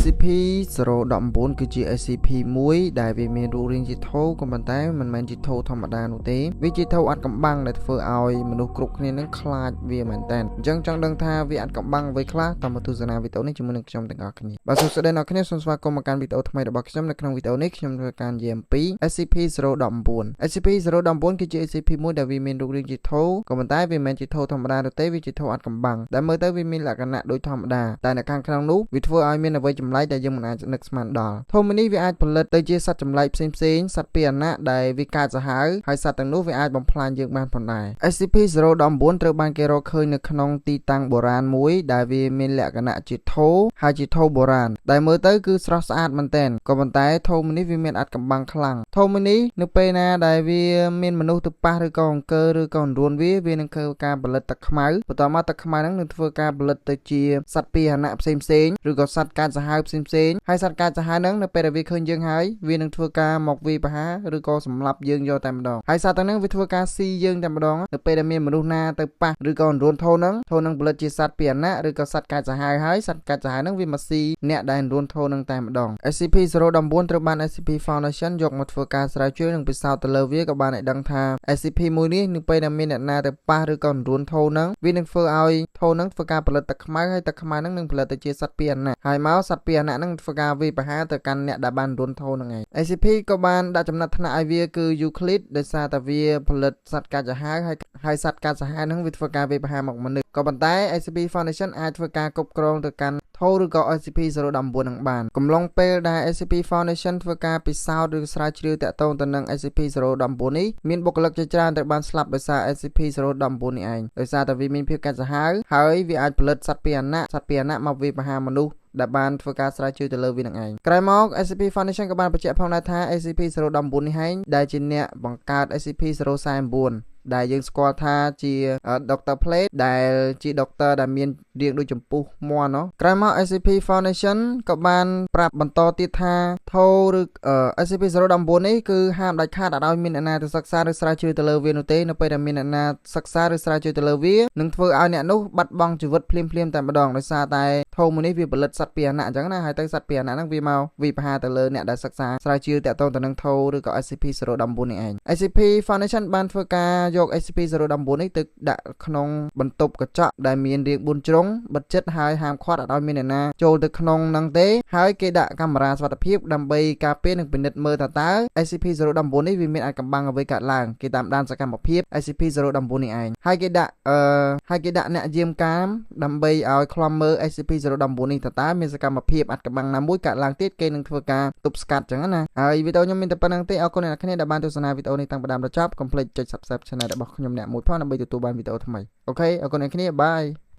SCP-014 គឺជា SCP មួយដែលវាមានរូបរាងជាថូក៏ប៉ុន្តែមិនមែនជាថូធម្មតានោះទេវាជាថូអាចកំបាំងដែលធ្វើឲ្យមនុស្សគ្រប់គ្នានឹងខ្លាចវាមែនតើអញ្ចឹងចង់ដឹងថាវាអាចកំបាំងអ្វីខ្លះតាមទស្សនាវីដេអូនេះជាមួយនឹងខ្ញុំទាំងអស់គ្នាបាទសួស្តីអ្នកគ្នាសូមស្វាគមន៍មកកាន់វីដេអូថ្មីរបស់ខ្ញុំនៅក្នុងវីដេអូនេះខ្ញុំធ្វើការនិយាយអំពី SCP-014 SCP-014 គឺជា SCP មួយដែលវាមានរូបរាងជាថូក៏ប៉ុន្តែវាមិនមែនជាថូធម្មតានោះទេវាជាថូអាចកំបាំងដែលមើលទៅវាមានលក្ខណៈដូចធម្មតាតែនៅខាងក្នុងនោះវាធ្វើឲ្យមានអ្វីចម្លែកដែលយើងមិនអាចនឹកស្មានដល់ធម្មនេះវាអាចផលិតទៅជាសត្វចម្លែកផ្សេងៗសត្វពាហនៈដែលវាកាចសាហាវហើយសត្វទាំងនោះវាអាចបំផ្លាញយើងបានផងដែរ SCP-014 ត្រូវបានគេរកឃើញនៅក្នុងទីតាំងបុរាណមួយដែលវាមានលក្ខណៈជាថូហើយជាថូបុរាណដែលមើលទៅគឺស្រស់ស្អាតមែនទែនក៏ប៉ុន្តែថូនេះវាមានអាចកំបាំងខ្លាំងថូនេះនៅពេលណាដែលវាមានមនុស្សទៅប៉ះឬក៏អង្គើឬក៏រួនវានឹងធ្វើការផលិតទឹកខ្មៅបន្តមកទឹកខ្មៅហ្នឹងនឹងធ្វើការផលិតទៅជាសត្វពាហនៈផ្សេងឬក៏សត្វកាចសាហាវផ្សេងហើយសត្វកាចសាហាវហ្នឹងនៅពេលដែលវាឃើញយើងហើយវានឹងធ្វើការមកវាយប្រហារឬក៏សម្លាប់យើងយកតែម្ដងហើយសត្វទាំងហ្នឹងវាធ្វើការស៊ីយើងតែម្ដងនៅពេលដែលមានមនុស្សណាទៅប៉ះឬក៏រួនថូហ្នឹងផលិតជាសត្វពាហនៈឬក៏សត្វកាចសាហាវហើយសត្វកាចសាហាវហ្នឹងវាមកស៊ីអ្នកដែលរួនថូហ្នឹងតែម្ដង SCP-014 ត្រូវបាន SCP Foundation យកមកធ្វើការស្រាវជ្រាវនិងពិសោធន៍ទៅលើវាក៏បានឲ្យដឹងថា SCP មួយនេះនៅពេលដែលមានអ្នកណាទៅប៉ះឬក៏រួនថូហ្នឹងវានឹងធ្វើឲ្យថូហ្នឹងធ្វើការផលិតទឹកខ្មៅហើយទឹកខ្មៅហ្នឹងនឹងផលិតទៅជាសត្វពាហនៈហើយមកសត្វពាហនៈហ្នឹងធ្វើការវាយប្រហារទៅកាន់អ្នកដែលបានរួនថូហ្នឹងឯង SCP ក៏បានដាក់ចំណាត់ថ្នាក់ឲ្យវាគឺ Euclid ដោយសារតែវាផលិតសត្វកាចសាហាវហើយសត្វកាចសាហាវហ្នឹងវាធ្វើការវាយប្រហារមកមនុស្សក៏ប៉ុន្តែ SCP Foundation អាចធ្វើការគ្រប់គ្រងទៅកាន់ថូឬក៏ SCP-014 នឹងបានកំឡុងពេលដែល SCP Foundation ធ្វើការពិសោធន៍ឬស្រាវជ្រាវតាក់ទងទៅនឹង SCP-014 នេះមានបុគ្គលិកជាច្រើនដែលបានស្លាប់ដោយសារ SCP-014 នេះឯងដោយសារតែវាមានភាពកាចសាហាវហើយវាអាចផលិតសត្វពាហនៈមកវាយប្រហារមនុស្សដែលបានធ្វើការស្រាវជ្រាវទៅលើវានឹងឯងក្រោយមក SCP Foundation ក៏បានបញ្ជាក់ផងដែរថា SCP-014 នេះឯងដែលជាអ្នកបង្កើត SCP-049ដែលយើងស្គាល់ថាជា Dr. Plate ដែលជា Doctor ដែលមានរាងដូចចម្ពុះមាន់ក្រោយមក SCP Foundation ក៏បានប្រាប់បន្តទៀតថាថូឬSCP-014 នេះគឺហាមដាច់ខាតឲ្យមានអ្នកណាទៅសិក្សាឬស្រាវជ្រាវទៅលើវានោះទេនៅពេលដែលមានអ្នកណាសិក្សាឬស្រាវជ្រាវទៅលើវានឹងធ្វើឲ្យអ្នកនោះបាត់បង់ជីវិតភ្លាមៗតែម្ដងដោយសារតែថូមួយនេះវាផលិតសត្វពាហនៈអញ្ចឹងណាហើយទៅសត្វពាហនៈហ្នឹងវាមកវាប្រហារទៅលើអ្នកដែលសិក្សាស្រាវជ្រាវតាក់ទងទៅនឹងថូឬក៏ SCP-014 នេះឯង SCP Foundation បានធ្វើការយក SCP-014 នេះទៅដាក់ក្នុងបន្ទប់កញ្ចក់ដែលមានរាង4ជ្រុងបិទជិតហើយហាមឃាត់ឲ្យមានអ្នកណាចូលទៅក្នុងហ្នឹងទេហើយគេដាក់កាមេរ៉ាសុវត្ថិភាពដើម្បីការពារនិងពិនិត្យមើលថាតើ SCP-014 នេះវាមានអាចកំបាំងអ្វីកើតឡើងគេតាមដានសកម្មភាព SCP-014 នេះឯងហើយគេដាក់អ្នកយាមកាមដើម្បីឲ្យឃ្លាំមើល SCP-014 នេះតើមានសកម្មភាពអាចកំបាំងណាមួយកើតឡើងទៀតគេនឹងធ្វើការទប់ស្កាត់ចឹងណាហើយវីដេអូខ្ញុំមានតែប៉ុណ្្នឹងទេអរគុណអ្នកនរដែលបានទស្សនាវីដេអូនេះតាំងពីដើមដល់ចប់កុំភ្លេចចុច Subscribe Channel របស់ខ្ញុំអ្នកមួយផងដើម្បីទទួលបានវីដេអូថ្មីអូខេអរគុណអ្នកគ្នាបាយ